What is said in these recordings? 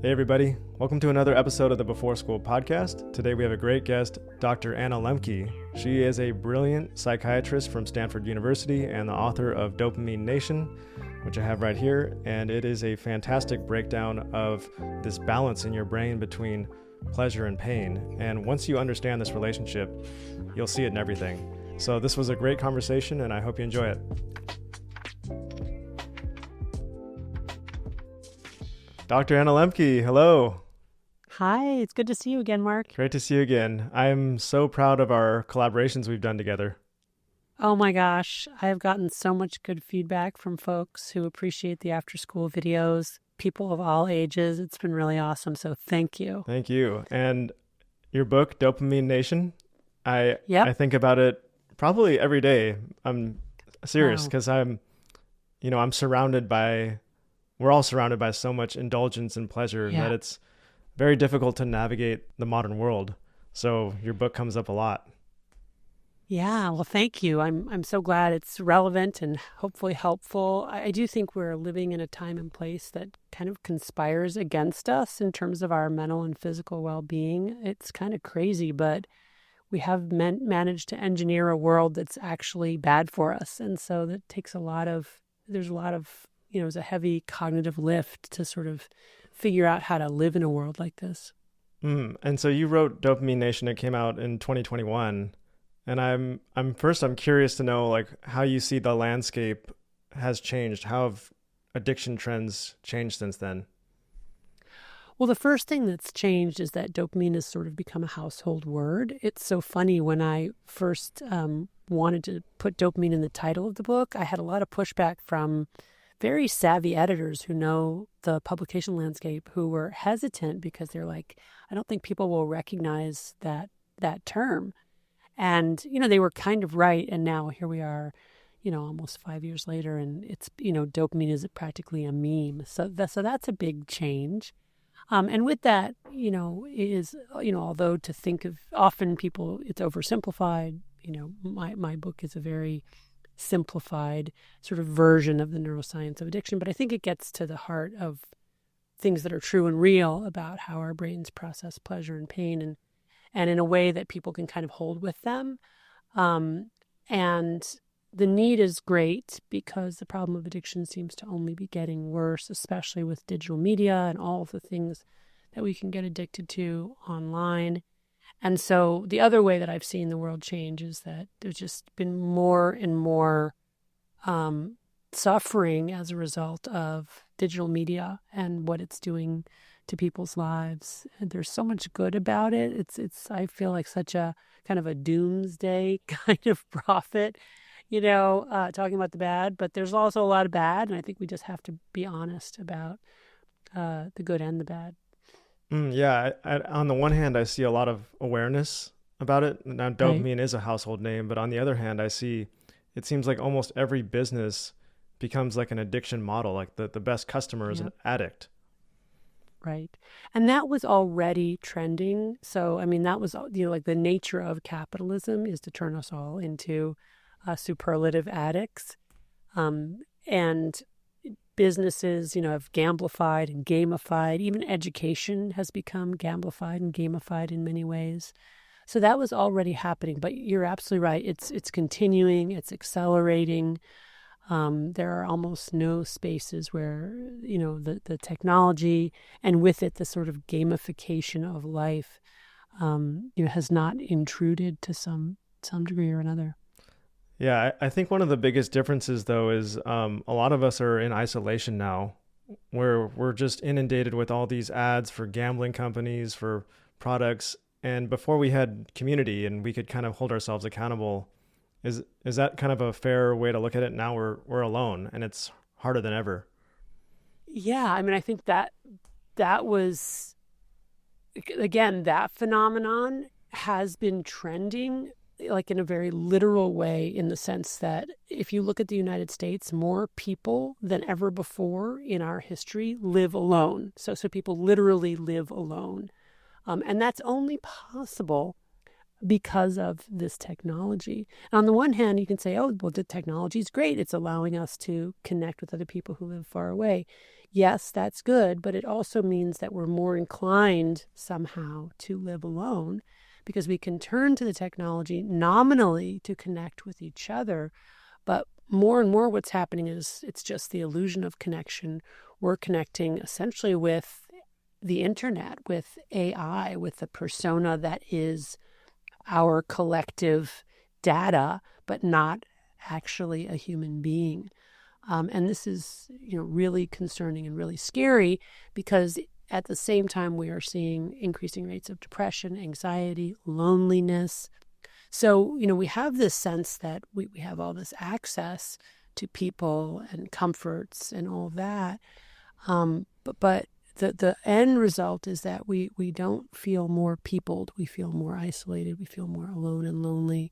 Hey everybody, welcome to another episode of the Before School podcast. Today we have a great guest, Dr. Anna Lembke. She is a brilliant psychiatrist from Stanford University and the author of Dopamine Nation, which I have right here, and it is a fantastic breakdown of this balance in your brain between pleasure and pain. And once you understand this relationship, you'll see it in everything. So this was a great conversation, and I hope you enjoy it. Dr. Anna Lembke, hello. Hi, it's good to see you again, Mark. Great to see you again. I'm so proud of our collaborations we've done together. Oh my gosh, I have gotten so much good feedback from folks who appreciate the after-school videos, people of all ages. It's been really awesome, so thank you. Thank you. And your book, Dopamine Nation, I think about it probably every day. I'm serious because we're all surrounded by so much indulgence and pleasure that it's very difficult to navigate the modern world. So your book comes up a lot. Yeah, well, thank you. I'm so glad it's relevant and hopefully helpful. I do think we're living in a time and place that kind of conspires against us in terms of our mental and physical well-being. It's kind of crazy, but we have managed to engineer a world that's actually bad for us. And so that takes there's a heavy cognitive lift to sort of figure out how to live in a world like this. And so you wrote Dopamine Nation. It came out in 2021. And I'm curious to know like how you see the landscape has changed. How have addiction trends changed since then? Well, the first thing that's changed is that dopamine has sort of become a household word. It's so funny. When I first wanted to put dopamine in the title of the book, I had a lot of pushback from very savvy editors who know the publication landscape, who were hesitant because they're like, I don't think people will recognize that term. And, they were kind of right. And now here we are, almost 5 years later, and it's, dopamine is practically a meme. So that's a big change. And with that, although to think of often people, it's oversimplified, my book is a very simplified sort of version of the neuroscience of addiction, but I think it gets to the heart of things that are true and real about how our brains process pleasure and pain, and in a way that people can kind of hold with them. And the need is great because the problem of addiction seems to only be getting worse, especially with digital media and all of the things that we can get addicted to online. And so the other way that I've seen the world change is that there's just been more and more suffering as a result of digital media and what it's doing to people's lives. And there's so much good about it. It's I feel like such a kind of a doomsday kind of prophet, talking about the bad, but there's also a lot of bad. And I think we just have to be honest about the good and the bad. On the one hand, I see a lot of awareness about it. Now, dopamine is a household name, but on the other hand, it seems like almost every business becomes like an addiction model, like the best customer is an addict. Right. And that was already trending. So, that was, like the nature of capitalism is to turn us all into superlative addicts. And businesses, have gamblified and gamified. Even education has become gamblified and gamified in many ways. So that was already happening. But you're absolutely right. It's continuing. It's accelerating. There are almost no spaces where, the technology and with it the sort of gamification of life, has not intruded to some degree or another. Yeah, I think one of the biggest differences, though, is a lot of us are in isolation now, where we're just inundated with all these ads for gambling companies, for products. And before we had community and we could kind of hold ourselves accountable. Is that kind of a fair way to look at it? Now we're alone and it's harder than ever. Yeah, I think that was, again, that phenomenon has been trending like in a very literal way, in the sense that if you look at the United States, more people than ever before in our history live alone. So people literally live alone. And that's only possible because of this technology. And on the one hand, you can say, oh, well, the technology is great. It's allowing us to connect with other people who live far away. yes, that's good, but it also means that we're more inclined somehow to live alone because we can turn to the technology nominally to connect with each other. But more and more what's happening is it's just the illusion of connection. We're connecting essentially with the internet, with AI, with the persona that is our collective data, but not actually a human being. And this is, really concerning and really scary because at the same time we are seeing increasing rates of depression, anxiety, loneliness. So, we have this sense that we have all this access to people and comforts and all that. But the end result is that we don't feel more peopled. We feel more isolated. We feel more alone and lonely.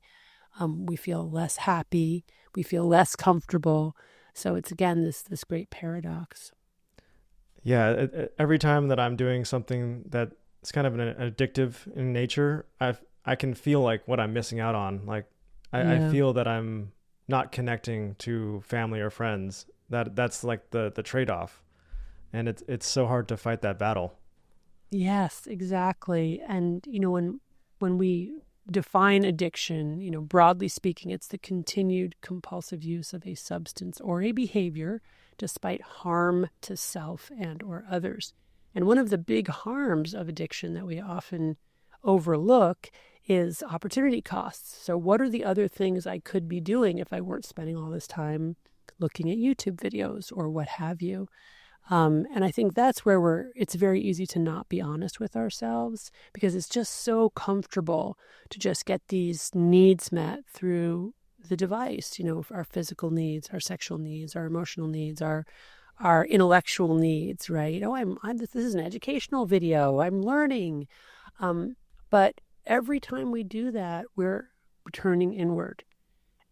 We feel less happy. We feel less comfortable. So it's, again, this great paradox. Yeah, every time that I'm doing something that's kind of an addictive in nature, I can feel like what I'm missing out on. Like I feel that I'm not connecting to family or friends. That's like the trade-off. And it's so hard to fight that battle. Yes, exactly. And, when we define addiction, broadly speaking, it's the continued compulsive use of a substance or a behavior despite harm to self and or others. And one of the big harms of addiction that we often overlook is opportunity costs. So what are the other things I could be doing if I weren't spending all this time looking at YouTube videos or what have you? And I think that's where it's very easy to not be honest with ourselves because it's just so comfortable to just get these needs met through the device, our physical needs, our sexual needs, our emotional needs, our intellectual needs, right? This is an educational video. I'm learning. But every time we do that, we're turning inward.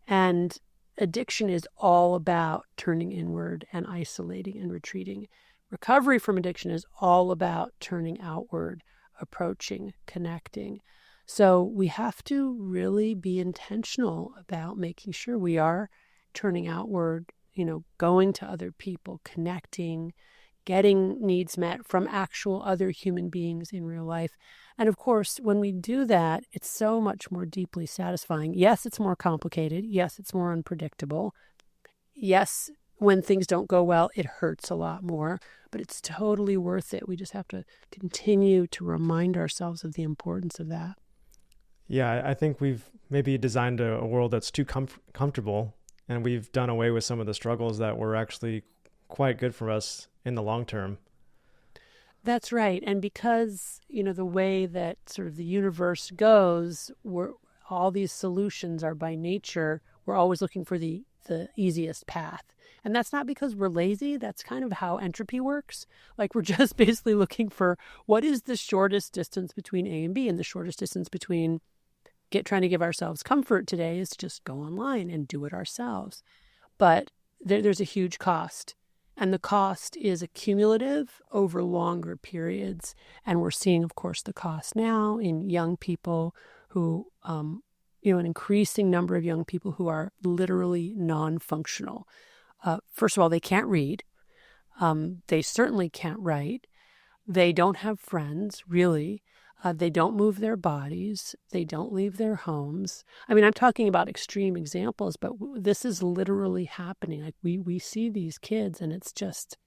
And addiction is all about turning inward and isolating and retreating. Recovery from addiction is all about turning outward, approaching, connecting. So we have to really be intentional about making sure we are turning outward, going to other people, connecting, getting needs met from actual other human beings in real life. And of course, when we do that, it's so much more deeply satisfying. Yes, it's more complicated. Yes, it's more unpredictable. Yes, when things don't go well, it hurts a lot more, but it's totally worth it. We just have to continue to remind ourselves of the importance of that. Yeah, I think we've maybe designed a world that's too comfortable, and we've done away with some of the struggles that were actually quite good for us in the long term. That's right. And because, the way that sort of the universe goes, all these solutions are by nature, we're always looking for the easiest path. And that's not because we're lazy. That's kind of how entropy works. Like we're just basically looking for what is the shortest distance between A and B. And the shortest distance between trying to give ourselves comfort today is just go online and do it ourselves. But there's a huge cost. And the cost is accumulative over longer periods. And we're seeing, of course, the cost now in young people who, an increasing number of young people who are literally non-functional. First of all, they can't read. They certainly can't write. They don't have friends, really. They don't move their bodies. They don't leave their homes. I mean, I'm talking about extreme examples, but this is literally happening. Like we see these kids, and it's just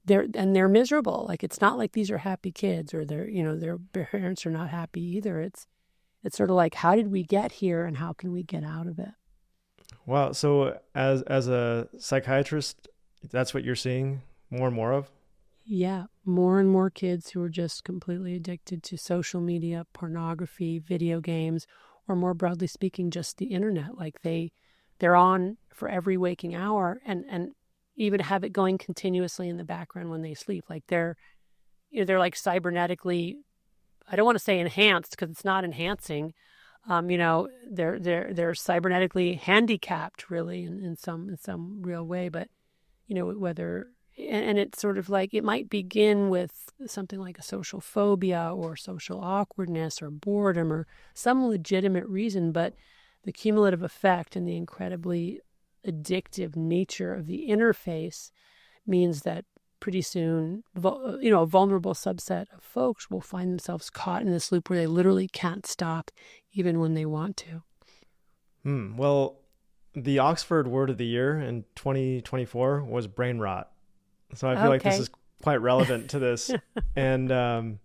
they're miserable. Like it's not like these are happy kids, or their parents are not happy either. It's sort of like, how did we get here, and how can we get out of it? Wow. So as a psychiatrist, that's what you're seeing more and more of? Yeah, more and more kids who are just completely addicted to social media, pornography, video games, or more broadly speaking, just the internet. Like they're on for every waking hour and even have it going continuously in the background when they sleep. Like they're like cybernetically, I don't want to say enhanced because it's not enhancing. They're cybernetically handicapped really in some real way, but whether. And it's sort of like it might begin with something like a social phobia or social awkwardness or boredom or some legitimate reason, but the cumulative effect and the incredibly addictive nature of the interface means that pretty soon, a vulnerable subset of folks will find themselves caught in this loop where they literally can't stop even when they want to. Well, the Oxford word of the year in 2024 was brain rot. So I feel like this is quite relevant to this. And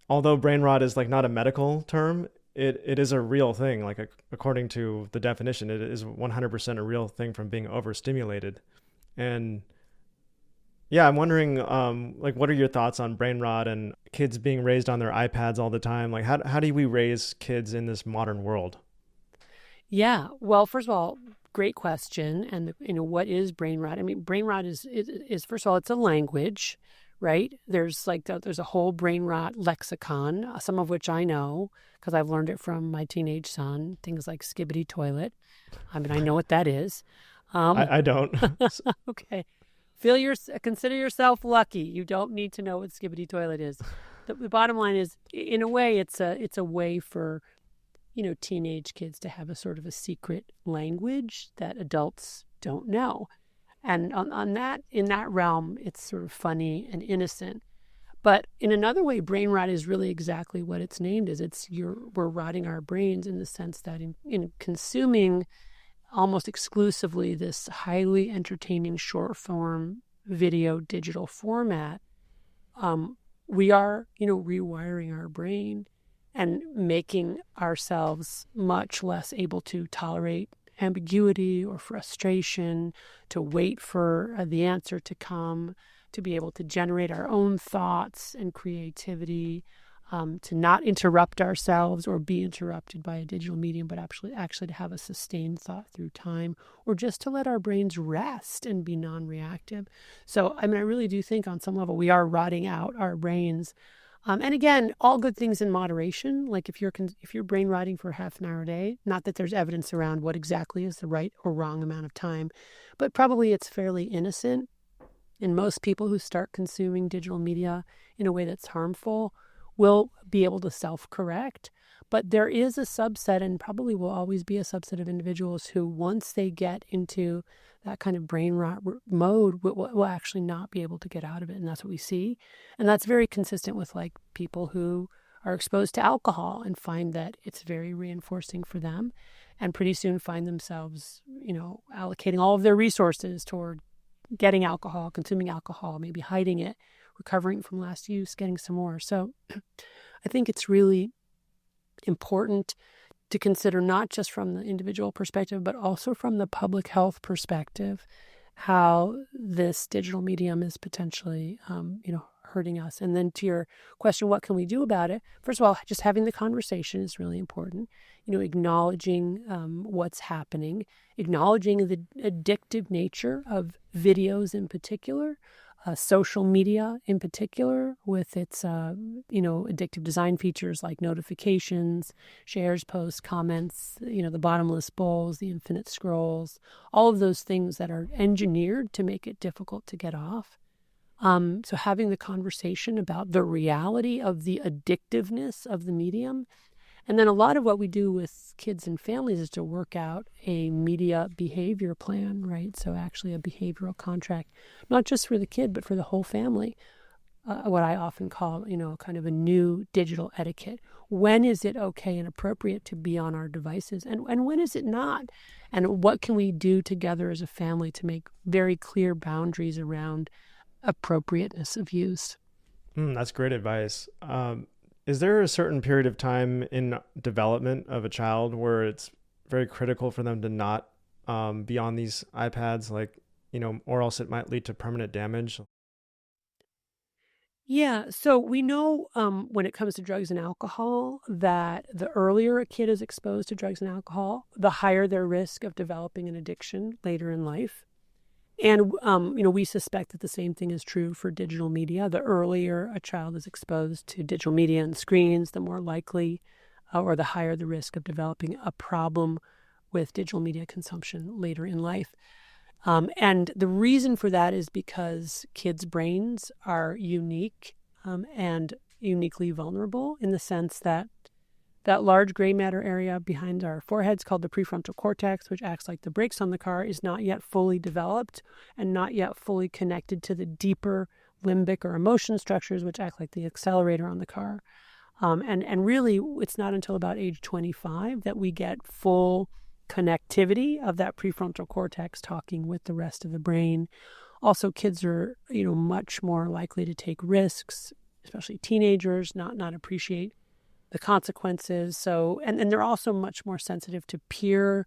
although brain rot is like not a medical term, it is a real thing. Like according to the definition, it is 100% a real thing from being overstimulated. And yeah, I'm wondering, like, what are your thoughts on brain rot and kids being raised on their iPads all the time? Like, how do we raise kids in this modern world? Yeah. Well, first of all, great question. And what is brain rot? I mean, brain rot is first of all, it's a language, right? There's a whole brain rot lexicon, some of which I know because I've learned it from my teenage son. Things like skibbity toilet. I mean, I know what that is. I don't. Okay. Consider yourself lucky. You don't need to know what skibbity toilet is. The bottom line is, in a way, it's a way for, teenage kids to have a sort of a secret language that adults don't know. And in that realm, it's sort of funny and innocent. But in another way, brain rot is really exactly what it's named as. We're rotting our brains in the sense that in consuming almost exclusively this highly entertaining short form video digital format, we are, rewiring our brain and making ourselves much less able to tolerate ambiguity or frustration, to wait for the answer to come, to be able to generate our own thoughts and creativity, to not interrupt ourselves or be interrupted by a digital medium, but actually to have a sustained thought through time, or just to let our brains rest and be non-reactive. So, I mean, I really do think on some level we are rotting out our brains. And again, all good things in moderation. Like if you're brain rotting for half an hour a day, not that there's evidence around what exactly is the right or wrong amount of time, but probably it's fairly innocent. And most people who start consuming digital media in a way that's harmful will be able to self-correct. But there is a subset, and probably will always be a subset of individuals who, once they get into that kind of brain rot mode, will actually not be able to get out of it. And that's what we see. And that's very consistent with like people who are exposed to alcohol and find that it's very reinforcing for them, and pretty soon find themselves, allocating all of their resources toward getting alcohol, consuming alcohol, maybe hiding it, recovering from last use, getting some more. So I think it's really important to consider, not just from the individual perspective, but also from the public health perspective, how this digital medium is potentially, hurting us. And then to your question, what can we do about it? First of all, just having the conversation is really important. Acknowledging what's happening, acknowledging the addictive nature of videos in particular, social media in particular, with its, addictive design features like notifications, shares, posts, comments, the bottomless bowls, the infinite scrolls, all of those things that are engineered to make it difficult to get off. So having the conversation about the reality of the addictiveness of the medium. And then a lot of what we do with kids and families is to work out a media behavior plan, right? So actually a behavioral contract, not just for the kid, but for the whole family. What I often call, kind of a new digital etiquette. When is it okay and appropriate to be on our devices? And when is it not? And what can we do together as a family to make very clear boundaries around appropriateness of use? That's great advice. Is there a certain period of time in development of a child where it's very critical for them to not be on these iPads, or else it might lead to permanent damage? Yeah, so we know when it comes to drugs and alcohol that the earlier a kid is exposed to drugs and alcohol, the higher their risk of developing an addiction later in life. And, we suspect that the same thing is true for digital media. The earlier a child is exposed to digital media and screens, the more likely or the higher the risk of developing a problem with digital media consumption later in life. And the reason for that is because kids' brains are unique and uniquely vulnerable, in the sense that large gray matter area behind our foreheads, called the prefrontal cortex, which acts like the brakes on the car, is not yet fully developed and not yet fully connected to the deeper limbic or emotion structures, which act like the accelerator on the car. And really, it's not until about age 25 that we get full connectivity of that prefrontal cortex talking with the rest of the brain. Also, kids are, much more likely to take risks, especially teenagers, not appreciate the consequences. So, and they're also much more sensitive to peer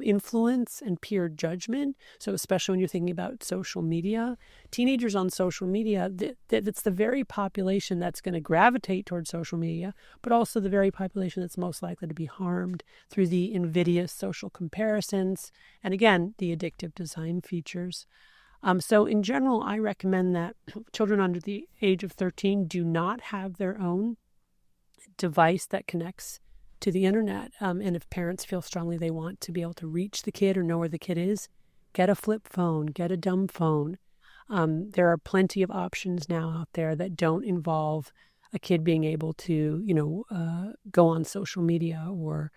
influence and peer judgment. So especially when you're thinking about social media, teenagers on social media, it's the very population that's going to gravitate towards social media, but also the very population that's most likely to be harmed through the invidious social comparisons and, again, the addictive design features. So in general, I recommend that children under the age of 13 do not have their own device that connects to the internet. And if parents feel strongly they want to be able to reach the kid or know where the kid is, get a flip phone, get a dumb phone. There are plenty of options now out there that don't involve a kid being able to, go on social media or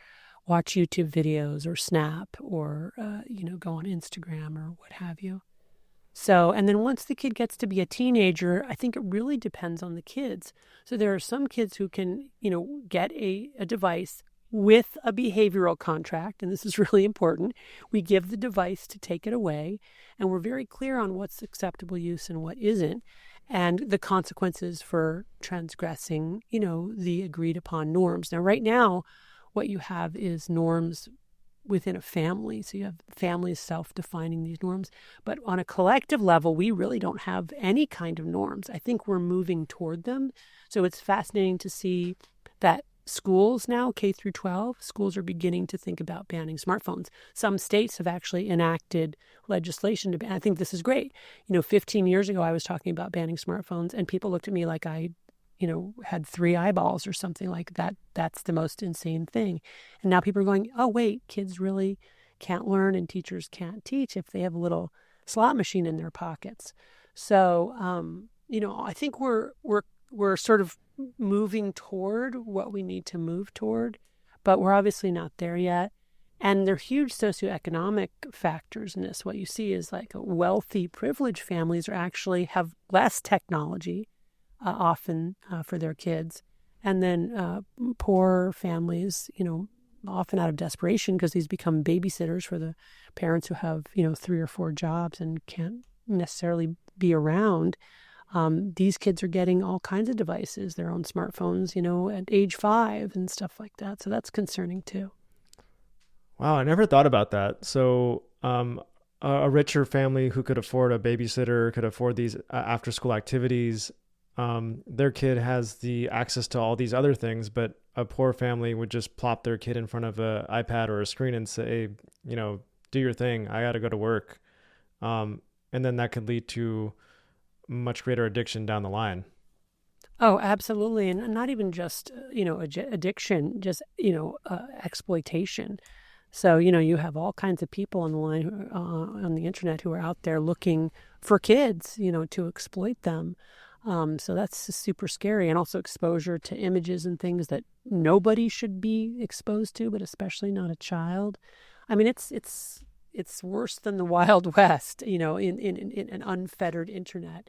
watch YouTube videos or Snap or, go on Instagram or what have you. So, and then once the kid gets to be a teenager, I think it really depends on the kids. So there are some kids who can, get a device with a behavioral contract, and this is really important. We give the device to take it away, and we're very clear on what's acceptable use and what isn't, and the consequences for transgressing, the agreed upon norms. Now, right now, what you have is norms within a family. So you have families self-defining these norms. But on a collective level, we really don't have any kind of norms. I think we're moving toward them. So it's fascinating to see that schools now, K through 12, schools are beginning to think about banning smartphones. Some states have actually enacted legislation to ban. I think this is great. 15 years ago, I was talking about banning smartphones, and people looked at me like I had 3 eyeballs or something like that. That's the most insane thing. And now people are going, oh, wait, kids really can't learn and teachers can't teach if they have a little slot machine in their pockets. So, I think we're sort of moving toward what we need to move toward, but we're obviously not there yet. And there are huge socioeconomic factors in this. What you see is like wealthy, privileged families actually have less technology, often for their kids. And then poor families, often out of desperation because these become babysitters for the parents who have, 3 or 4 jobs and can't necessarily be around. These kids are getting all kinds of devices, their own smartphones, at age 5 and stuff like that. So that's concerning too. Wow, I never thought about that. So a richer family who could afford a babysitter, could afford these after-school activities, their kid has the access to all these other things, but a poor family would just plop their kid in front of an iPad or a screen and say, do your thing. I got to go to work. And then that could lead to much greater addiction down the line. Oh, absolutely. And not even just, addiction, just, exploitation. So, you have all kinds of people on the line on the internet who are out there looking for kids, to exploit them. So that's super scary. And also exposure to images and things that nobody should be exposed to, but especially not a child. I mean, it's worse than the Wild West, in an unfettered internet.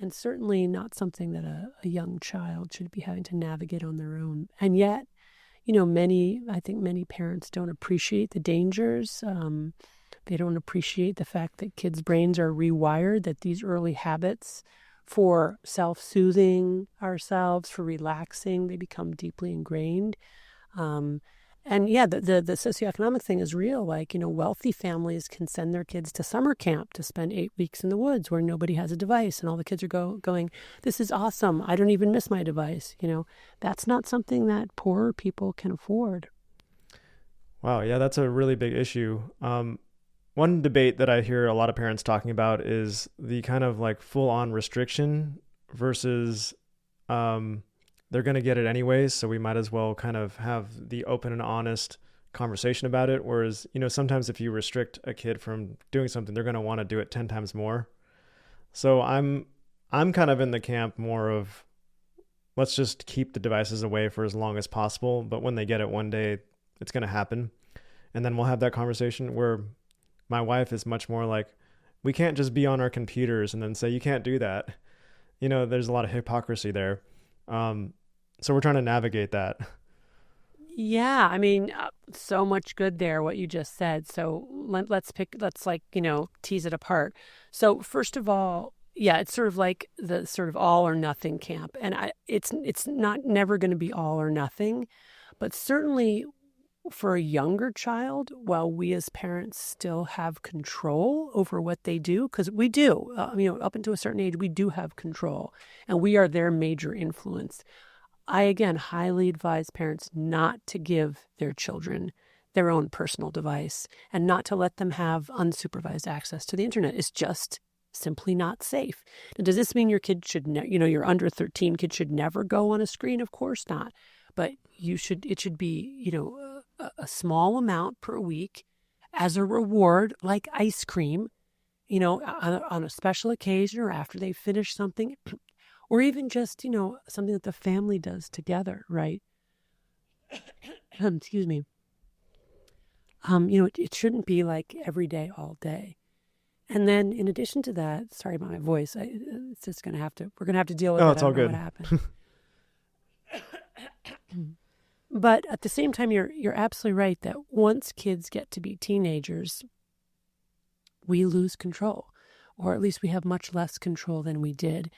And certainly not something that a young child should be having to navigate on their own. And yet, I think many parents don't appreciate the dangers. They don't appreciate the fact that kids' brains are rewired, that these early habits for self-soothing ourselves, for relaxing, they become deeply ingrained. And yeah, the socioeconomic thing is real. Like, wealthy families can send their kids to summer camp to spend 8 weeks in the woods where nobody has a device. And all the kids are going, this is awesome. I don't even miss my device. That's not something that poorer people can afford. Wow. Yeah, that's a really big issue. One debate that I hear a lot of parents talking about is the kind of like full on restriction versus, they're going to get it anyways, so we might as well kind of have the open and honest conversation about it. Whereas, sometimes if you restrict a kid from doing something, they're going to want to do it 10 times more. So I'm kind of in the camp more of let's just keep the devices away for as long as possible. But when they get it one day, it's going to happen. And then we'll have that conversation where my wife is much more like, we can't just be on our computers and then say, you can't do that. there's a lot of hypocrisy there. So we're trying to navigate that. Yeah, I mean, so much good there, what you just said. So let's tease it apart. So first of all, yeah, it's sort of like the sort of all or nothing camp. And it's not never going to be all or nothing, but certainly for a younger child, while we as parents still have control over what they do, because we do, up until a certain age, we do have control and we are their major influence. I, again, highly advise parents not to give their children their own personal device and not to let them have unsupervised access to the internet. It's just simply not safe. Now, does this mean your kid should, your under 13 kid should never go on a screen? Of course not. But it should be, a small amount per week as a reward, like ice cream, on a special occasion or after they finish something. Or even just, something that the family does together, right? Excuse me. It shouldn't be like every day, all day. And then in addition to that, sorry about my voice, it's just we're going to have to deal with it. It's all good. What happened. But at the same time, you're absolutely right that once kids get to be teenagers, we lose control, or at least we have much less control than we did.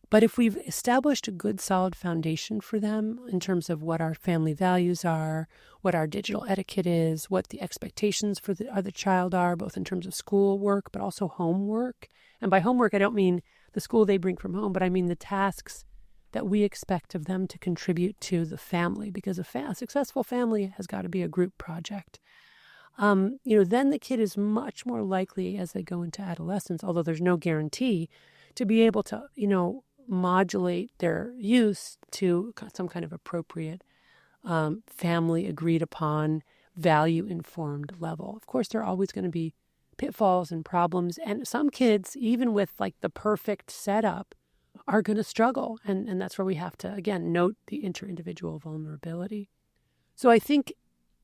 But if we've established a good, solid foundation for them in terms of what our family values are, what our digital etiquette is, what the expectations for the other child are, both in terms of school work, but also homework. And by homework, I don't mean the school they bring from home, but I mean the tasks that we expect of them to contribute to the family, because a successful family has got to be a group project. Then the kid is much more likely as they go into adolescence, although there's no guarantee, to be able to, modulate their use to some kind of appropriate family agreed upon value informed level. Of course, there are always going to be pitfalls and problems, and some kids, even with like the perfect setup, are going to struggle, and that's where we have to again note the interindividual vulnerability. So I think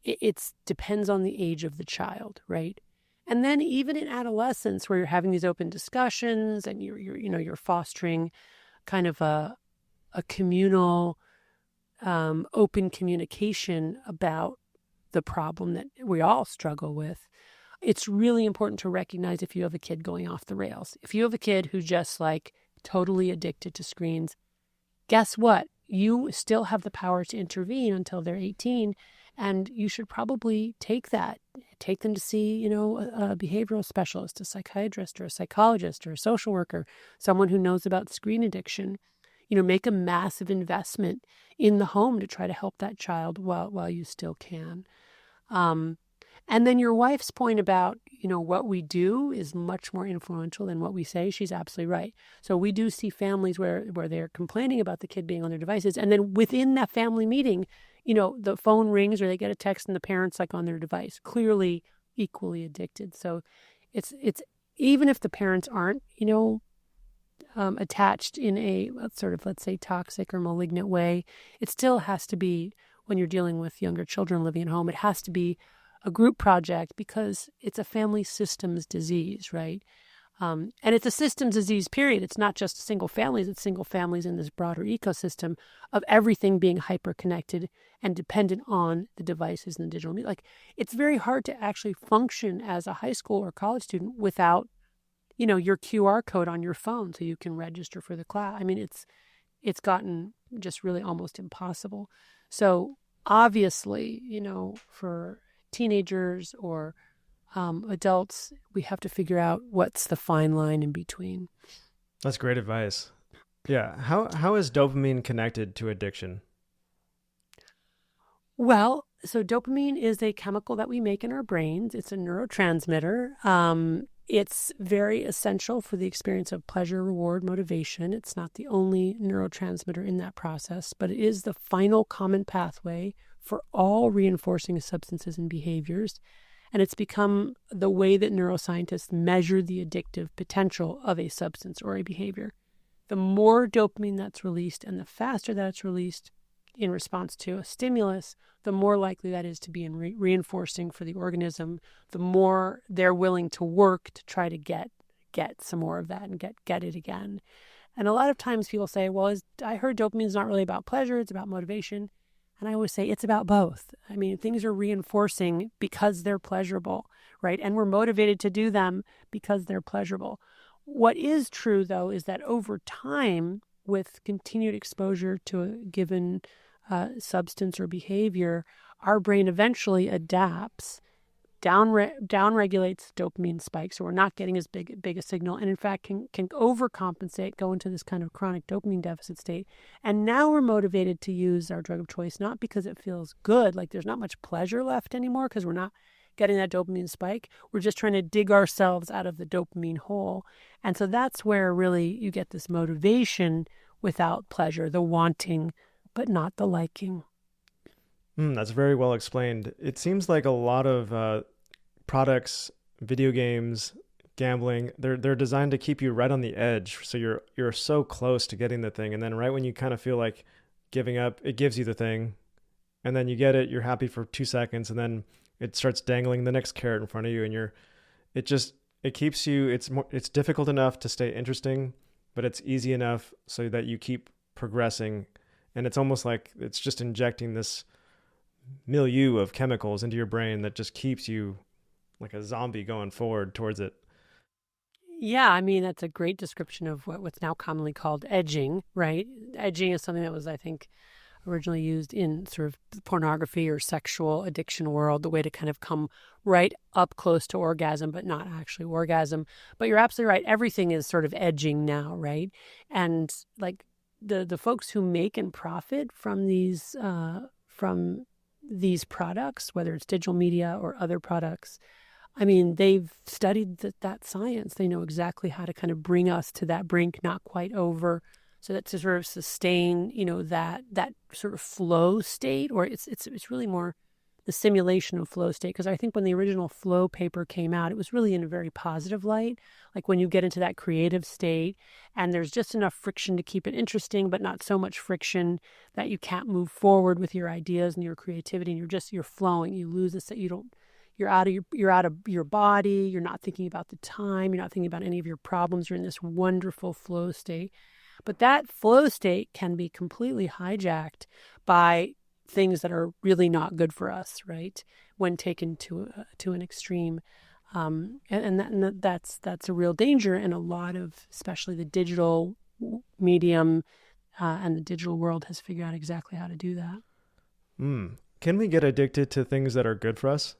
it depends on the age of the child, right? And then even in adolescence, where you're having these open discussions and you're fostering kind of a communal, open communication about the problem that we all struggle with, it's really important to recognize if you have a kid going off the rails. If you have a kid who's just like totally addicted to screens, guess what? You still have the power to intervene until they're 18, and you should probably take them to see, a behavioral specialist, a psychiatrist or a psychologist or a social worker, someone who knows about screen addiction. Make a massive investment in the home to try to help that child while you still can. And then your wife's point about, what we do is much more influential than what we say. She's absolutely right. So we do see families where they're complaining about the kid being on their devices. And then within that family meeting, the phone rings or they get a text and the parent's like on their device, clearly equally addicted. So it's even if the parents aren't, attached in a sort of, let's say, toxic or malignant way, it still has to be, when you're dealing with younger children living at home, it has to be a group project because it's a family systems disease, right? And it's a systems disease, period. It's not just single families. It's single families in this broader ecosystem of everything being hyper-connected and dependent on the devices and the digital media. Like, it's very hard to actually function as a high school or college student without, your QR code on your phone so you can register for the class. I mean, it's gotten just really almost impossible. So obviously, for teenagers or adults, we have to figure out what's the fine line in between. That's great advice. Yeah. How is dopamine connected to addiction? Well, so dopamine is a chemical that we make in our brains. It's a neurotransmitter. It's very essential for the experience of pleasure, reward, motivation. It's not the only neurotransmitter in that process, but it is the final common pathway for all reinforcing substances and behaviors. And it's become the way that neuroscientists measure the addictive potential of a substance or a behavior. The more dopamine that's released and the faster that it's released in response to a stimulus, the more likely that is to be reinforcing for the organism, the more they're willing to work to try to get some more of that and get it again. And a lot of times people say, well, I heard dopamine is not really about pleasure, it's about motivation. And I always say it's about both. I mean, things are reinforcing because they're pleasurable, right? And we're motivated to do them because they're pleasurable. What is true, though, is that over time, with continued exposure to a given substance or behavior, our brain eventually adapts, downregulates dopamine spikes, so we're not getting as big a signal, and in fact can overcompensate, go into this kind of chronic dopamine deficit state. And now we're motivated to use our drug of choice, not because it feels good, like there's not much pleasure left anymore because we're not getting that dopamine spike. We're just trying to dig ourselves out of the dopamine hole. And so that's where really you get this motivation without pleasure, the wanting, but not the liking. That's very well explained. It seems like a lot of products, video games, gambling, they're designed to keep you right on the edge. So you're so close to getting the thing, and then right when you kind of feel like giving up, it gives you the thing, and then you get it, you're happy for 2 seconds, and then it starts dangling the next carrot in front of you, and it keeps you, it's difficult enough to stay interesting, but it's easy enough so that you keep progressing. And it's almost like it's just injecting this milieu of chemicals into your brain that just keeps you like a zombie going forward towards it. Yeah, I mean, that's a great description of what's now commonly called edging, right? Edging is something that was, I think, originally used in sort of the pornography or sexual addiction world, the way to kind of come right up close to orgasm, but not actually orgasm. But you're absolutely right. Everything is sort of edging now, right? And like the folks who make and profit from these products, whether it's digital media or other products, I mean, they've studied that science. They know exactly how to kind of bring us to that brink, not quite over, so that to sort of sustain, that sort of flow state, or it's really more the simulation of flow state. Because I think when the original flow paper came out, it was really in a very positive light, like when you get into that creative state and there's just enough friction to keep it interesting, but not so much friction that you can't move forward with your ideas and your creativity, and you're flowing. You lose this, you're out of your body. You're not thinking about the time. You're not thinking about any of your problems. You're in this wonderful flow state. But that flow state can be completely hijacked by things that are really not good for us, right? When taken to an extreme, that's a real danger. And a lot of, especially the digital medium and the digital world, has figured out exactly how to do that. Can we get addicted to things that are good for us?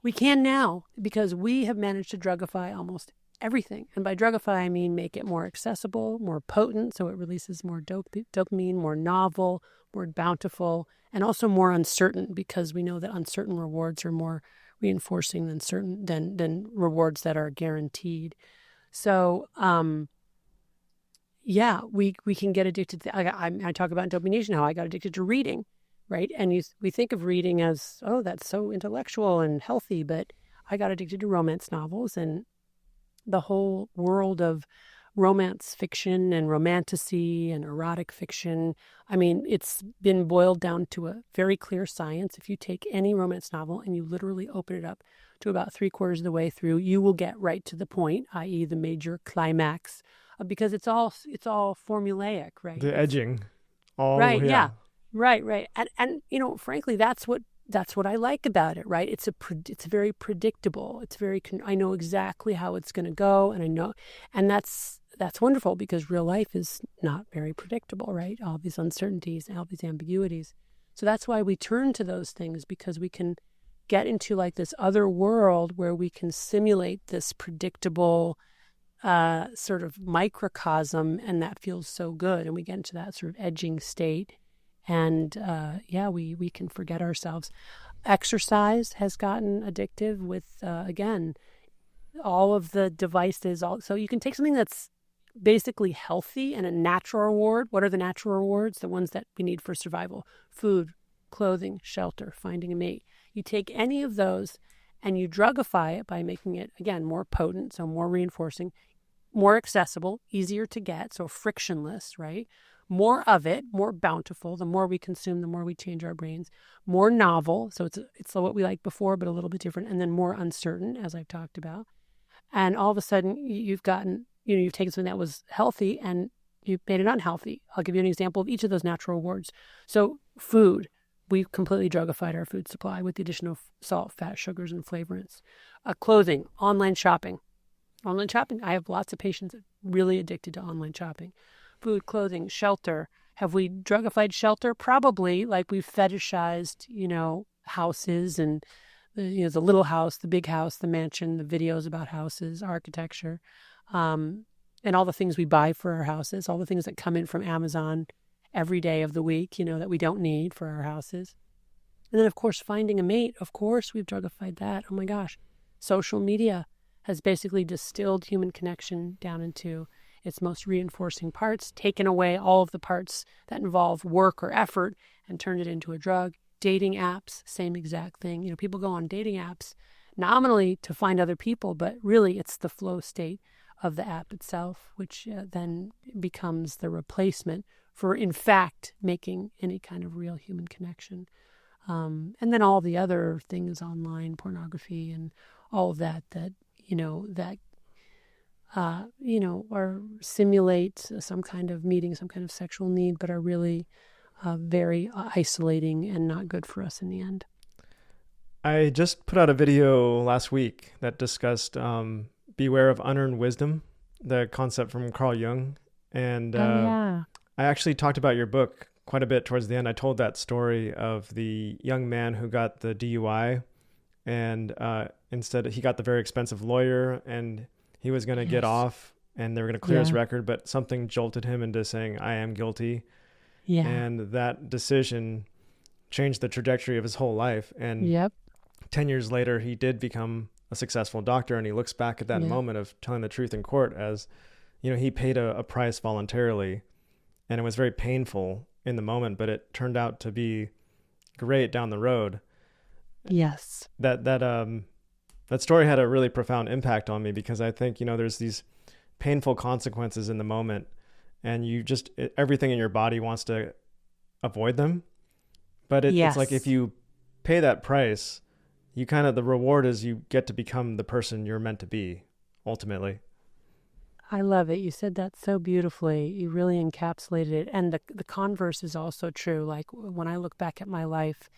We can now, because we have managed to drugify almost everything. And by drugify, I mean make it more accessible, more potent, so it releases more dopamine, more novel, more bountiful, and also more uncertain, because we know that uncertain rewards are more reinforcing than rewards that are guaranteed. So, we can get addicted to. I talk about in Dopamine Nation how I got addicted to reading. Right. And we think of reading as, oh, that's so intellectual and healthy. But I got addicted to romance novels, and the whole world of romance fiction and romantasy and erotic fiction. I mean, it's been boiled down to a very clear science. If you take any romance novel and you literally open it up to about 3/4 of the way through, you will get right to the point, i.e. the major climax, because it's all formulaic, right? The edging. Right. Yeah. Right. And frankly, that's what I like about it, right? It's very predictable. I know exactly how it's going to go, and I know, and that's wonderful, because real life is not very predictable, right? All these uncertainties and all these ambiguities. So that's why we turn to those things, because we can get into like this other world where we can simulate this predictable sort of microcosm, and that feels so good. And we get into that sort of edging state. And we can forget ourselves. Exercise has gotten addictive with, again, all of the devices. So you can take something that's basically healthy and a natural reward. What are the natural rewards? The ones that we need for survival: food, clothing, shelter, finding a mate. You take any of those and you drugify it by making it, again, more potent, so more reinforcing, more accessible, easier to get, so frictionless, right? More of it, more bountiful. The more we consume, the more we change our brains. More novel, so it's what we liked before, but a little bit different. And then more uncertain, as I've talked about. And all of a sudden, you've gotten you've taken something that was healthy and you made it unhealthy. I'll give you an example of each of those natural rewards. So food, we've completely drugified our food supply with the addition of salt, fat, sugars, and flavorants. Clothing, online shopping. Online shopping, I have lots of patients really addicted to online shopping. Food, clothing, shelter. Have we drugified shelter? Probably, like we've fetishized, houses and the little house, the big house, the mansion, the videos about houses, architecture, and all the things we buy for our houses, all the things that come in from Amazon every day of the week, that we don't need for our houses. And then, of course, finding a mate. Of course, we've drugified that. Oh my gosh. Social media has basically distilled human connection down into its most reinforcing parts, taken away all of the parts that involve work or effort and turned it into a drug. Dating apps, same exact thing. People go on dating apps nominally to find other people, but really it's the flow state of the app itself, which then becomes the replacement for, in fact, making any kind of real human connection. And then all the other things online, pornography and all of that, or simulate some kind of meeting, some kind of sexual need, but are really very isolating and not good for us in the end. I just put out a video last week that discussed Beware of Unearned Wisdom, the concept from Carl Jung. And I actually talked about your book quite a bit towards the end. I told that story of the young man who got the DUI, and instead he got the very expensive lawyer, and he was going to get off and they were going to clear his record, but something jolted him into saying, I am guilty. Yeah. And that decision changed the trajectory of his whole life. And 10 years later, he did become a successful doctor. And he looks back at that moment of telling the truth in court as, he paid a price voluntarily, and it was very painful in the moment, but it turned out to be great down the road. Yes. That story had a really profound impact on me, because I think, there's these painful consequences in the moment, and everything in your body wants to avoid them. But it's like, if you pay that price, the reward is you get to become the person you're meant to be, ultimately. I love it. You said that so beautifully. You really encapsulated it. And the converse is also true. Like, when I look back at my life,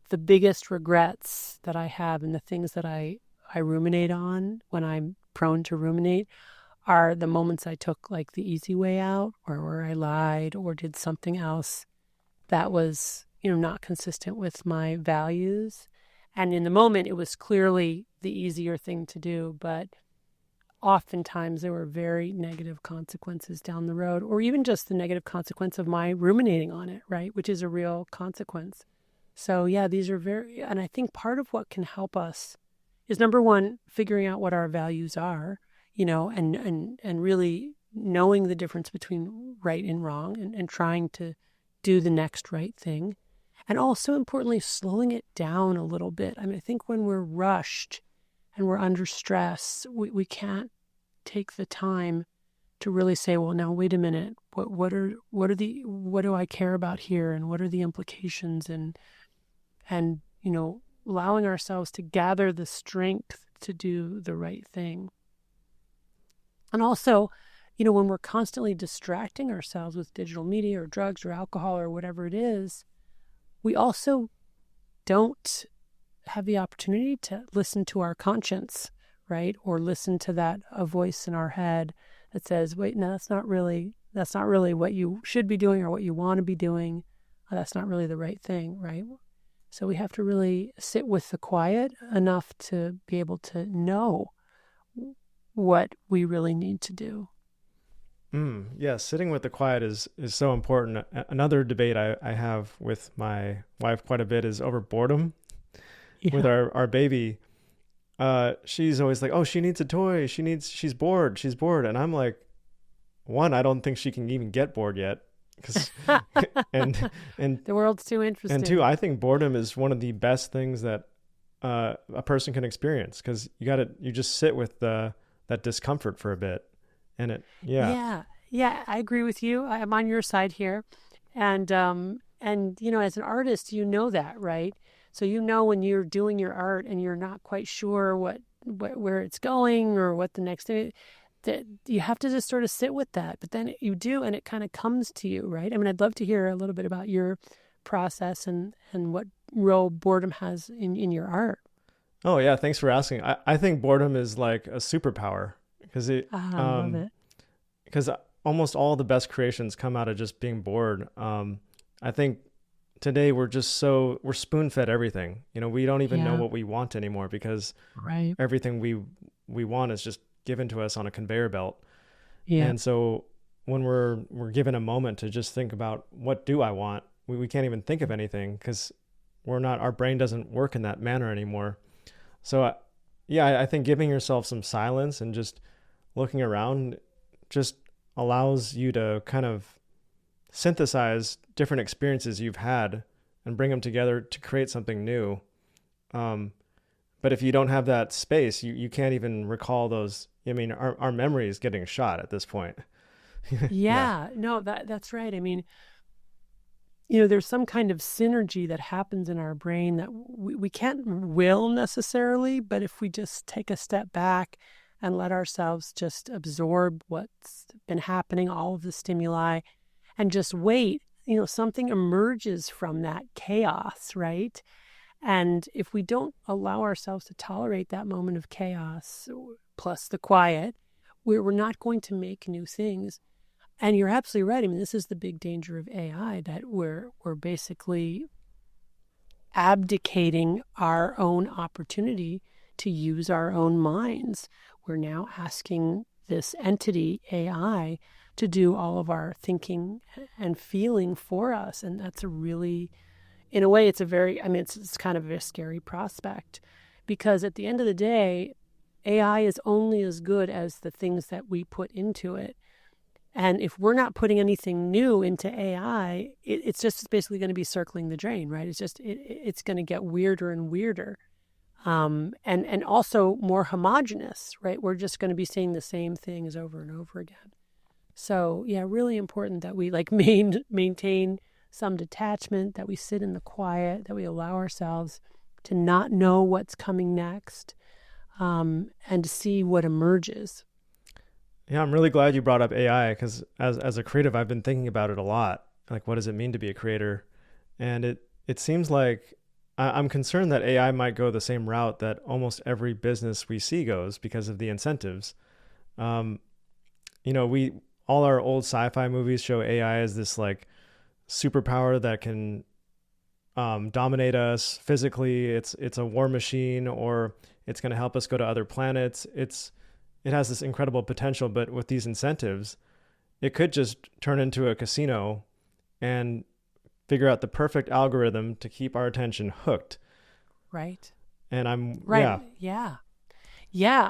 the biggest regrets that I have and the things that I ruminate on when I'm prone to ruminate are the moments I took like the easy way out, or where I lied or did something else that was, not consistent with my values. And in the moment, it was clearly the easier thing to do, but oftentimes there were very negative consequences down the road, or even just the negative consequence of my ruminating on it, right? Which is a real consequence. So these are and I think part of what can help us is, number one, figuring out what our values are, and really knowing the difference between right and wrong, and trying to do the next right thing. And also, importantly, slowing it down a little bit. I mean, I think when we're rushed and we're under stress, we can't take the time to really say, well, now, wait a minute, what do I care about here? And what are the implications? And allowing ourselves to gather the strength to do the right thing. And also, when we're constantly distracting ourselves with digital media or drugs or alcohol or whatever it is, we also don't have the opportunity to listen to our conscience, right? Or listen to a voice in our head that says, wait, no, that's not really what you should be doing or what you want to be doing. That's not really the right thing, right? So we have to really sit with the quiet enough to be able to know what we really need to do. Yeah, sitting with the quiet is so important. Another debate I have with my wife quite a bit is over boredom. With our baby. She's always like, oh, she needs a toy. She's bored. And I'm like, one, I don't think she can even get bored yet. and the world's too interesting. And two, I think boredom is one of the best things that a person can experience, because you just sit with that discomfort for a bit. And I agree with you. I'm on your side here. And as an artist, that, right? So when you're doing your art and you're not quite sure where it's going or what the next thing, you have to just sort of sit with that, but then you do, and it kind of comes to you, right? I mean, I'd love to hear a little bit about your process and what role boredom has in your art. Oh yeah, thanks for asking. I think boredom is like a superpower because I love it. because almost all the best creations come out of just being bored. I think today we're spoon-fed everything. We don't even know what we want anymore because Right. everything we want is just given to us on a conveyor belt. Yeah. And so when we're given a moment to just think about what do I want, we can't even think of anything because our brain doesn't work in that manner anymore. So I think giving yourself some silence and just looking around just allows you to kind of synthesize different experiences you've had and bring them together to create something new. But if you don't have that space, you can't even recall those. I mean, our memory is getting shot at this point. Yeah, no, that's right. I mean, there's some kind of synergy that happens in our brain that we can't will necessarily, but if we just take a step back and let ourselves just absorb what's been happening, all of the stimuli, and just wait, something emerges from that chaos, right? And if we don't allow ourselves to tolerate that moment of chaos plus the quiet, we're not going to make new things. And you're absolutely right. I mean, this is the big danger of AI, that we're basically abdicating our own opportunity to use our own minds. We're now asking this entity, AI, to do all of our thinking and feeling for us. And that's a really, in a way, it's kind of a scary prospect, because at the end of the day, AI is only as good as the things that we put into it. And if we're not putting anything new into AI, it's just basically going to be circling the drain, right? It's just, it's going to get weirder and weirder. And also more homogenous, right? We're just going to be seeing the same things over and over again. So yeah, really important that we maintain some detachment, that we sit in the quiet, that we allow ourselves to not know what's coming next, and to see what emerges. Yeah, I'm really glad you brought up AI because as a creative, I've been thinking about it a lot. Like, what does it mean to be a creator? And it seems like I'm concerned that AI might go the same route that almost every business we see goes because of the incentives. All our old sci-fi movies show AI as this like superpower that can dominate us physically. It's a war machine, or it's going to help us go to other planets. It has this incredible potential, but with these incentives, it could just turn into a casino and figure out the perfect algorithm to keep our attention hooked. Right. And right. Yeah.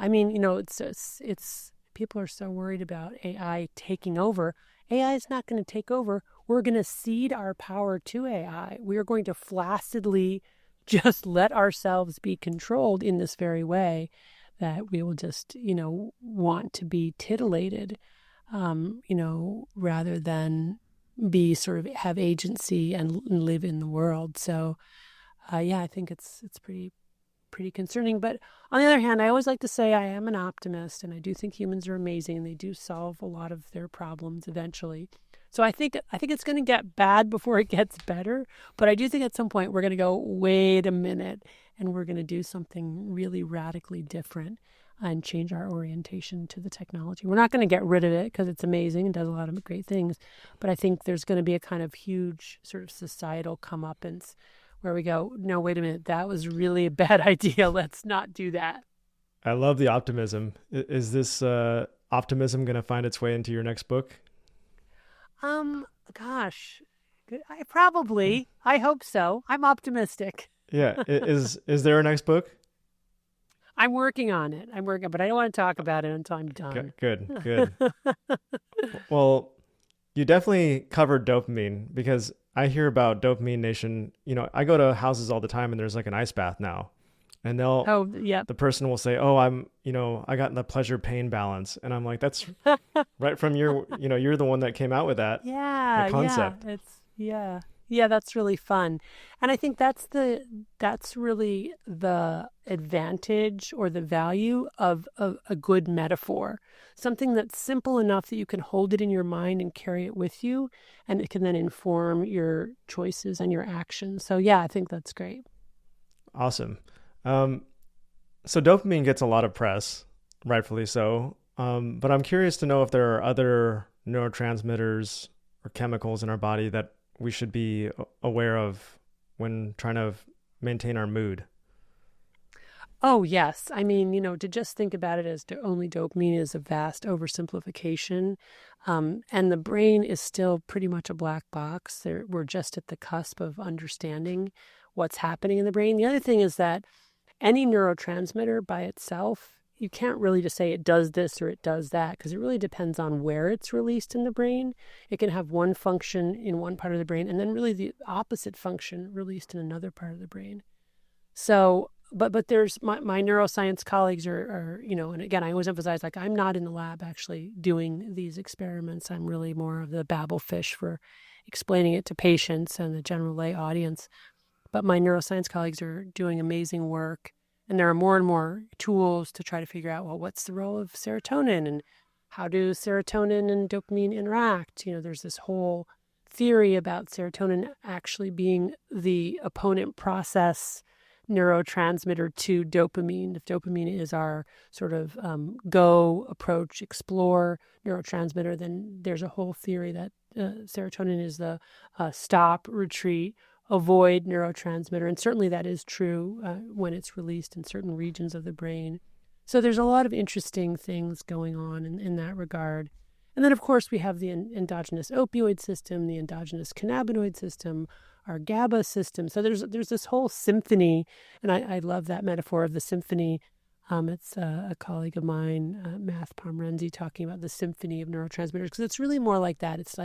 I mean, it's people are so worried about AI taking over. AI is not going to take over. We're going to cede our power to AI. We are going to flaccidly just let ourselves be controlled in this very way, that we will just, want to be titillated, rather than be sort of have agency and live in the world. So, I think it's pretty concerning. But on the other hand, I always like to say I am an optimist, and I do think humans are amazing, and they do solve a lot of their problems eventually. So I think it's going to get bad before it gets better. But I do think at some point we're going to go, wait a minute, and we're going to do something really radically different and change our orientation to the technology. We're not going to get rid of it because it's amazing and does a lot of great things. But I think there's going to be a kind of huge sort of societal comeuppance where we go, no, wait a minute, that was really a bad idea. Let's not do that. I love the optimism. Is this optimism going to find its way into your next book? Gosh, I hope so. I'm optimistic. Yeah. Is there a next book? I'm working on it. But I don't want to talk about it until I'm done. Good. Well, you definitely covered dopamine, because I hear about Dopamine Nation. I go to houses all the time and there's like an ice bath now, and the person will say, oh, I got in the pleasure pain balance. And I'm like, that's right from you're the one that came out with that. Yeah. concept. Yeah. Yeah, that's really fun. And I think that's really the advantage or the value of a good metaphor. Something that's simple enough that you can hold it in your mind and carry it with you, and it can then inform your choices and your actions. So yeah, I think that's great. Awesome. Um, so dopamine gets a lot of press, rightfully so. But I'm curious to know if there are other neurotransmitters or chemicals in our body that we should be aware of when trying to maintain our mood. Oh, yes. I mean, to just think about it as only dopamine is a vast oversimplification. And the brain is still pretty much a black box. We're just at the cusp of understanding what's happening in the brain. The other thing is that any neurotransmitter by itself, you can't really just say it does this or it does that, because it really depends on where it's released in the brain. It can have one function in one part of the brain and then really the opposite function released in another part of the brain. So, but there's my neuroscience colleagues are, and again, I always emphasize, like, I'm not in the lab actually doing these experiments. I'm really more of the babble fish for explaining it to patients and the general lay audience. But my neuroscience colleagues are doing amazing work. And there are more and more tools to try to figure out, well, what's the role of serotonin and how do serotonin and dopamine interact? There's this whole theory about serotonin actually being the opponent process neurotransmitter to dopamine. If dopamine is our sort of go, approach, explore neurotransmitter, then there's a whole theory that serotonin is the stop, retreat, avoid neurotransmitter. And certainly that is true when it's released in certain regions of the brain. So there's a lot of interesting things going on in that regard. And then, of course, we have the endogenous opioid system, the endogenous cannabinoid system, our GABA system. So there's this whole symphony, and I love that metaphor of the symphony. It's a colleague of mine, Math Pomrenzi, talking about the symphony of neurotransmitters, because it's really more like that. It's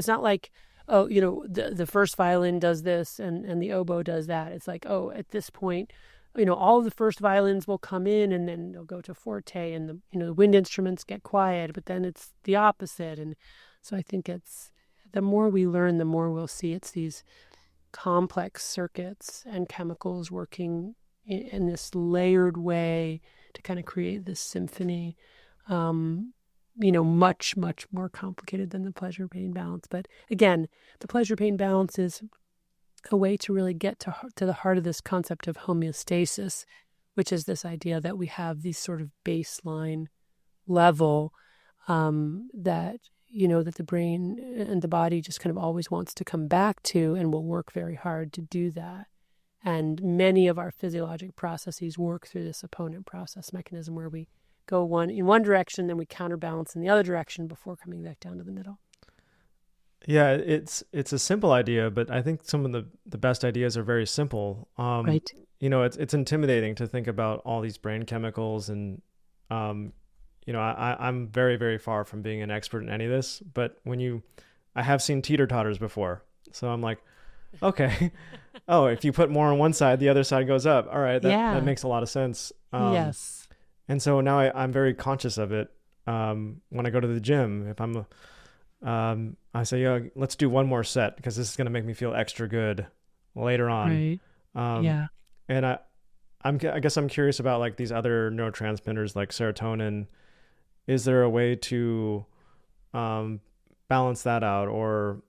not like, oh, the first violin does this and the oboe does that. It's like, oh, at this point, all of the first violins will come in and then they'll go to forte, and the wind instruments get quiet, but then it's the opposite. And so I think it's, the more we learn, the more we'll see it's these complex circuits and chemicals working in this layered way to kind of create this symphony. Much, much more complicated than the pleasure-pain balance. But again, the pleasure-pain balance is a way to really get to the heart of this concept of homeostasis, which is this idea that we have these sort of baseline level that the brain and the body just kind of always wants to come back to, and will work very hard to do that. And many of our physiologic processes work through this opponent process mechanism where we go in one direction, then we counterbalance in the other direction before coming back down to the middle. Yeah, it's a simple idea, but I think some of the best ideas are very simple. Right. It's intimidating to think about all these brain chemicals, and I'm very, very far from being an expert in any of this, but I have seen teeter-totters before. So I'm like, okay, oh, if you put more on one side, the other side goes up. All right, that makes a lot of sense. Yes. And so now I'm very conscious of it. When I go to the gym, if I say, let's do one more set because this is going to make me feel extra good later on. Right. Yeah. And I guess I'm curious about like these other neurotransmitters like serotonin. Is there a way to balance that out, or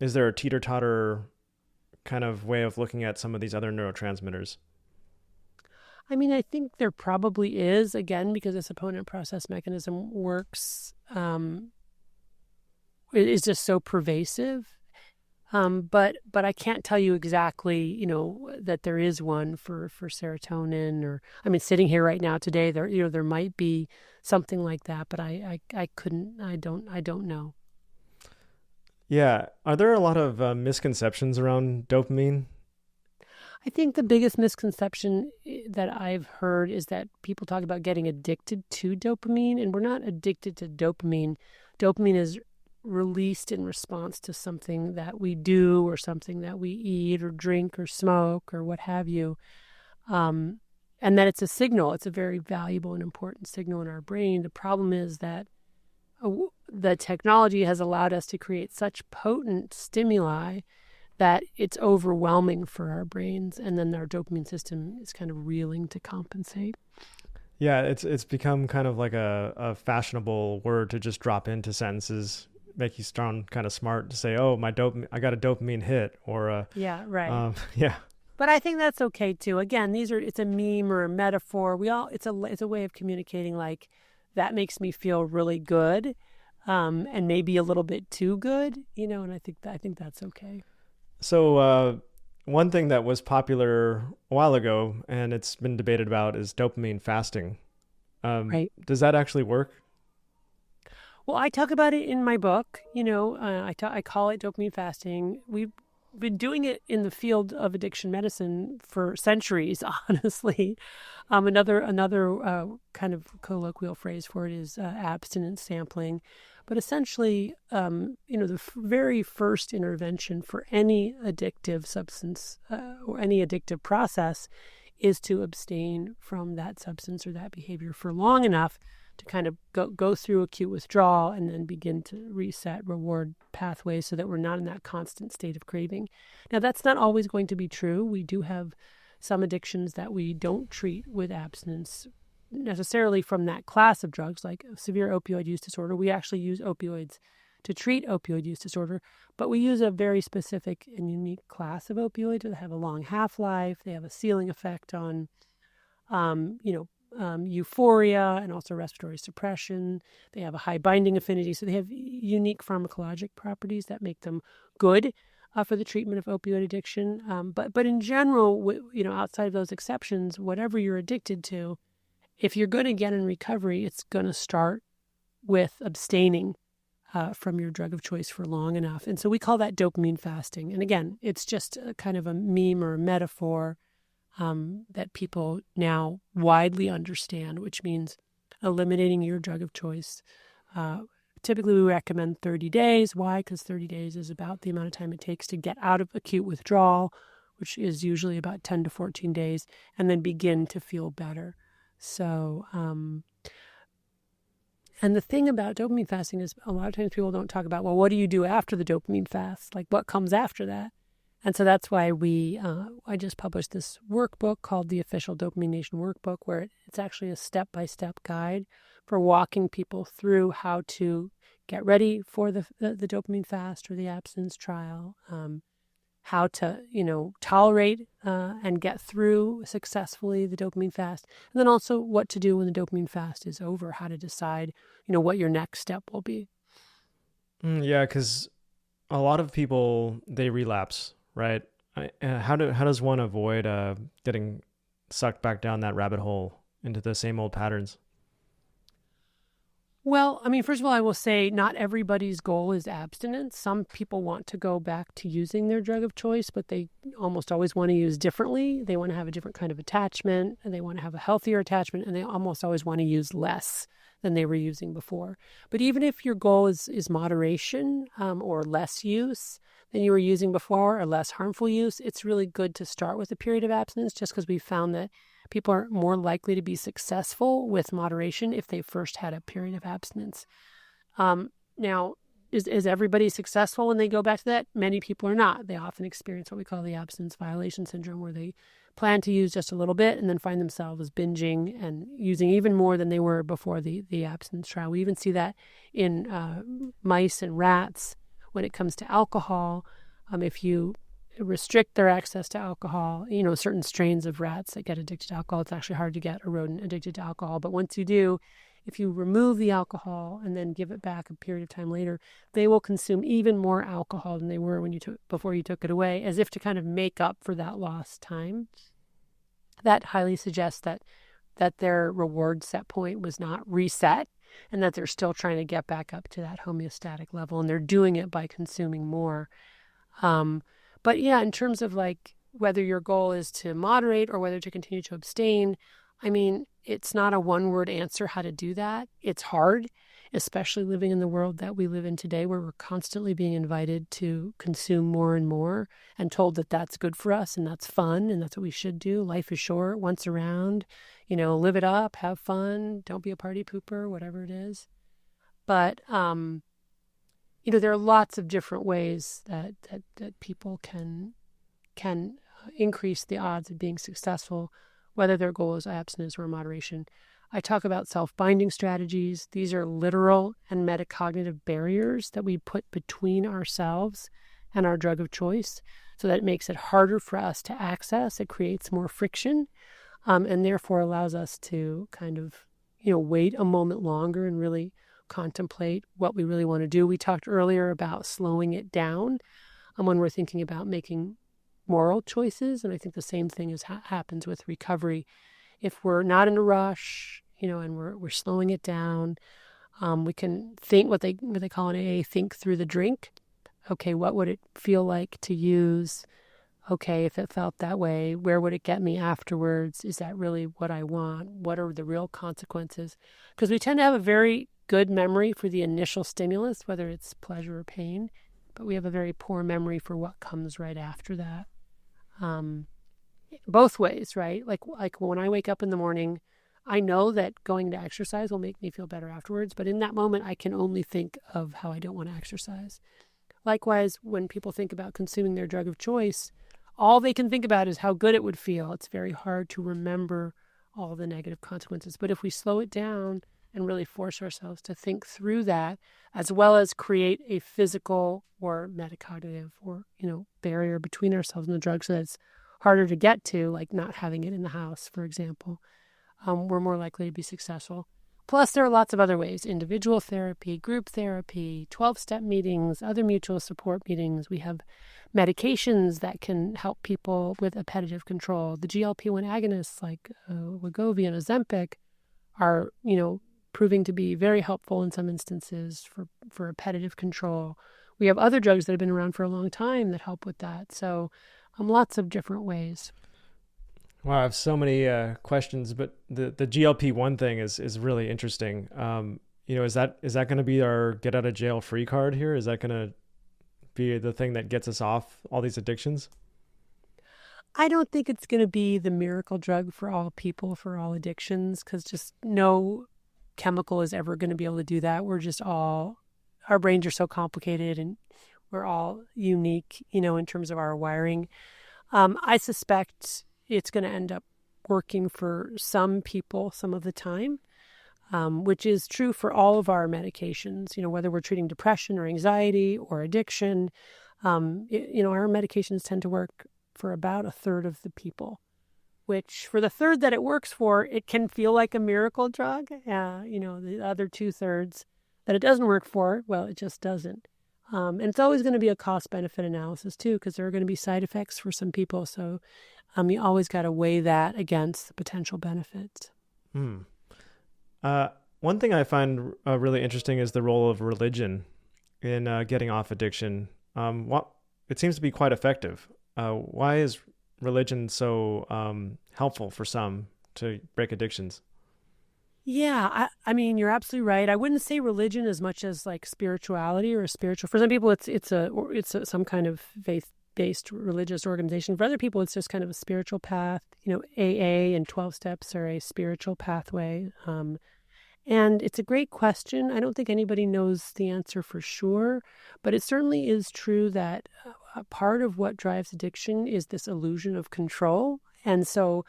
is there a teeter-totter kind of way of looking at some of these other neurotransmitters? I mean, I think there probably is, again, because this opponent process mechanism works, it is just so pervasive. But I can't tell you exactly, that there is one for serotonin, or, I mean, sitting here right now today, there might be something like that, but I don't know. Yeah. Are there a lot of misconceptions around dopamine? I think the biggest misconception that I've heard is that people talk about getting addicted to dopamine, and we're not addicted to dopamine. Dopamine is released in response to something that we do, or something that we eat or drink or smoke or what have you. And that it's a signal. It's a very valuable and important signal in our brain. The problem is that the technology has allowed us to create such potent stimuli that it's overwhelming for our brains, and then our dopamine system is kind of reeling to compensate. Yeah, it's become kind of like a fashionable word to just drop into sentences, make you sound kind of smart to say, "Oh, I got a dopamine hit," or yeah, right. yeah. But I think that's okay too. Again, it's a meme or a metaphor. It's a way of communicating, like, that makes me feel really good, and maybe a little bit too good, and I think that's okay. So one thing that was popular a while ago, and it's been debated about, is dopamine fasting. Right. Does that actually work? Well, I talk about it in my book. I call it dopamine fasting. We've been doing it in the field of addiction medicine for centuries, honestly. Another kind of colloquial phrase for it is abstinence sampling. But essentially, the very first intervention for any addictive substance or any addictive process is to abstain from that substance or that behavior for long enough to kind of go through acute withdrawal and then begin to reset reward pathways so that we're not in that constant state of craving. Now, that's not always going to be true. We do have some addictions that we don't treat with abstinence necessarily from that class of drugs, like severe opioid use disorder. We actually use opioids to treat opioid use disorder, but we use a very specific and unique class of opioids that have a long half-life. They have a ceiling effect on, euphoria and also respiratory suppression. They have a high binding affinity, so they have unique pharmacologic properties that make them good for the treatment of opioid addiction. But in general, outside of those exceptions, whatever you're addicted to, if you're going to get in recovery, it's going to start with abstaining from your drug of choice for long enough. And so we call that dopamine fasting. And again, it's just a kind of a meme or a metaphor that people now widely understand, which means eliminating your drug of choice. Typically, we recommend 30 days. Why? Because 30 days is about the amount of time it takes to get out of acute withdrawal, which is usually about 10 to 14 days, and then begin to feel better. So, and the thing about dopamine fasting is a lot of times people don't talk about, well, what do you do after the dopamine fast? Like, what comes after that? And so that's why I just published this workbook called the Official Dopamine Nation Workbook, where it's actually a step-by-step guide for walking people through how to get ready for the dopamine fast or the abstinence trial, how to, tolerate and get through successfully the dopamine fast, and then also what to do when the dopamine fast is over, how to decide, what your next step will be. Yeah, because a lot of people, they relapse, right? How does one avoid getting sucked back down that rabbit hole into the same old patterns? Well, I mean, first of all, I will say not everybody's goal is abstinence. Some people want to go back to using their drug of choice, but they almost always want to use differently. They want to have a different kind of attachment, and they want to have a healthier attachment, and they almost always want to use less than they were using before. But even if your goal is moderation or less use than you were using before or less harmful use, it's really good to start with a period of abstinence, just because we found that people are more likely to be successful with moderation if they first had a period of abstinence. Now, is everybody successful when they go back to that? Many people are not. They often experience what we call the abstinence violation syndrome, where they plan to use just a little bit and then find themselves binging and using even more than they were before the abstinence trial. We even see that in mice and rats when it comes to alcohol. If you restrict their access to alcohol, certain strains of rats that get addicted to alcohol, it's actually hard to get a rodent addicted to alcohol. But once you do, if you remove the alcohol and then give it back a period of time later, they will consume even more alcohol than they were before you took it away, as if to kind of make up for that lost time. That highly suggests that their reward set point was not reset, and that they're still trying to get back up to that homeostatic level, and they're doing it by consuming more. But yeah, in terms of like whether your goal is to moderate or whether to continue to abstain, I mean, it's not a one-word answer how to do that. It's hard, especially living in the world that we live in today, where we're constantly being invited to consume more and more and told that that's good for us and that's fun and that's what we should do. Life is short, once around, live it up, have fun, don't be a party pooper, whatever it is. But there are lots of different ways that people can increase the odds of being successful, whether their goal is abstinence or moderation. I talk about self-binding strategies. These are literal and metacognitive barriers that we put between ourselves and our drug of choice, so that it makes it harder for us to access. It creates more friction, and therefore allows us to kind of, wait a moment longer and really contemplate what we really want to do. We talked earlier about slowing it down when we're thinking about making moral choices, and I think the same thing happens with recovery. If we're not in a rush, and we're slowing it down, we can think what they call in AA, think through the drink. Okay, what would it feel like to use? Okay, if it felt that way, where would it get me afterwards? Is that really what I want? What are the real consequences? Because we tend to have a very good memory for the initial stimulus, whether it's pleasure or pain, but we have a very poor memory for what comes right after that. Both ways, right? Like when I wake up in the morning, I know that going to exercise will make me feel better afterwards, but in that moment, I can only think of how I don't want to exercise. Likewise, when people think about consuming their drug of choice, all they can think about is how good it would feel. It's very hard to remember all the negative consequences. But if we slow it down and really force ourselves to think through that, as well as create a physical or metacognitive or, barrier between ourselves and the drug so that it's harder to get to, like not having it in the house, for example, we're more likely to be successful. Plus, there are lots of other ways: individual therapy, group therapy, 12-step meetings, other mutual support meetings. We have medications that can help people with appetitive control. The GLP-1 agonists like Wegovy and Ozempic are, proving to be very helpful in some instances for appetitive control. We have other drugs that have been around for a long time that help with that. So lots of different ways. Wow, I have so many questions, but the GLP-1 thing is really interesting. Is that going to be our get out of jail free card here? Is that going to be the thing that gets us off all these addictions? I don't think it's going to be the miracle drug for all people, for all addictions, because just no chemical is ever going to be able to do that. Our brains are so complicated and we're all unique, in terms of our wiring. I suspect it's going to end up working for some people some of the time, which is true for all of our medications, whether we're treating depression or anxiety or addiction. Our medications tend to work for about a third of the people, which for the third that it works for, it can feel like a miracle drug. The other 2/3 that it doesn't work for, well, it just doesn't. And it's always going to be a cost-benefit analysis too, because there are going to be side effects for some people. So you always got to weigh that against the potential benefits. One thing I find really interesting is the role of religion in getting off addiction. It seems to be quite effective. Why is religion so helpful for some to break addictions? Yeah, I mean, you're absolutely right. I wouldn't say religion as much as like spirituality or spiritual. For some people, it's some kind of faith-based religious organization. For other people, it's just kind of a spiritual path. AA and 12 steps are a spiritual pathway. And it's a great question. I don't think anybody knows the answer for sure, but it certainly is true that a part of what drives addiction is this illusion of control. And so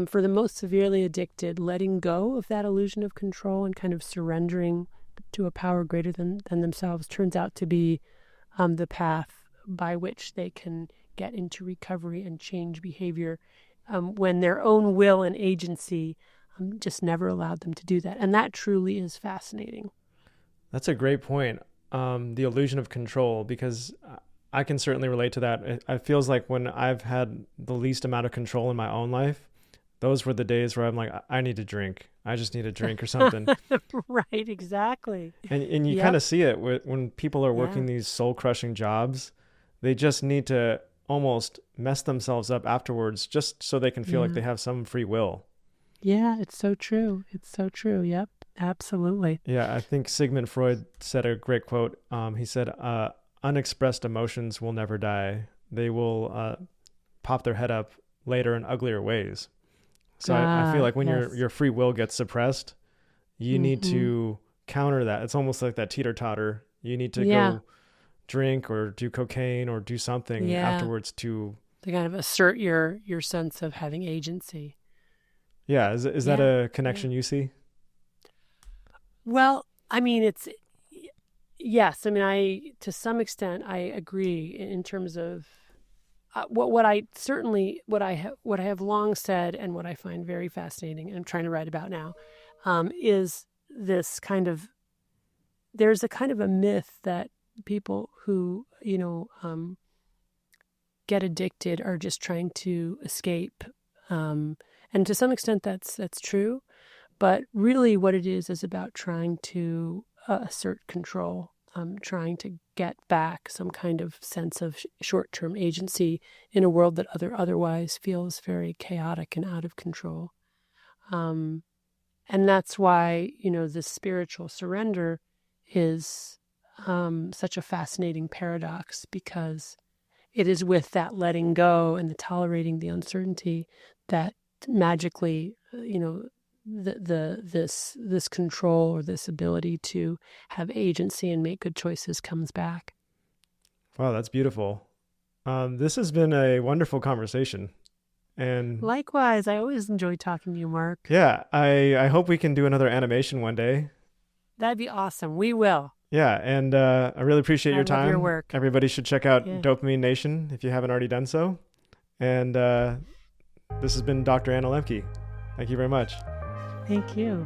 for the most severely addicted, letting go of that illusion of control and kind of surrendering to a power greater than themselves turns out to be the path by which they can get into recovery and change behavior when their own will and agency just never allowed them to do that. And that truly is fascinating. That's a great point. The illusion of control, because I can certainly relate to that. It feels like when I've had the least amount of control in my own life, those were the days where I'm like, I need to drink. I just need a drink or something. Right, exactly. And you kind of see it when people are working these soul-crushing jobs. They just need to almost mess themselves up afterwards just so they can feel like they have some free will. Yeah, it's so true. It's so true. Yep, absolutely. Yeah, I think Sigmund Freud said a great quote. He said, unexpressed emotions will never die. They will pop their head up later in uglier ways. So I feel like when your free will gets suppressed, you need to counter that. It's almost like that teeter-totter. You need to Yeah. go drink or do cocaine or do something Yeah. afterwards to kind of assert your sense of having agency. Yeah. Is that a connection you see? Well, I mean, yes. I mean, to some extent, I agree in terms of what I have long said and what I find very fascinating, and I'm trying to write about now, is this kind of, there's a kind of a myth that people who, get addicted are just trying to escape. And to some extent that's true. But really what it is about trying to assert control, trying to get back some kind of sense of short-term agency in a world that otherwise feels very chaotic and out of control. And that's why, this spiritual surrender is such a fascinating paradox, because it is with that letting go and the tolerating the uncertainty that magically, this control or this ability to have agency and make good choices comes back. Wow, that's beautiful. This has been a wonderful conversation. And likewise, I always enjoy talking to you, Mark. Yeah, I hope we can do another animation one day. That'd be awesome. We will. Yeah, and I really appreciate your time. Love your work. Everybody should check out Dopamine Nation if you haven't already done so. And this has been Dr. Anna Lembke. Thank you very much. Thank you.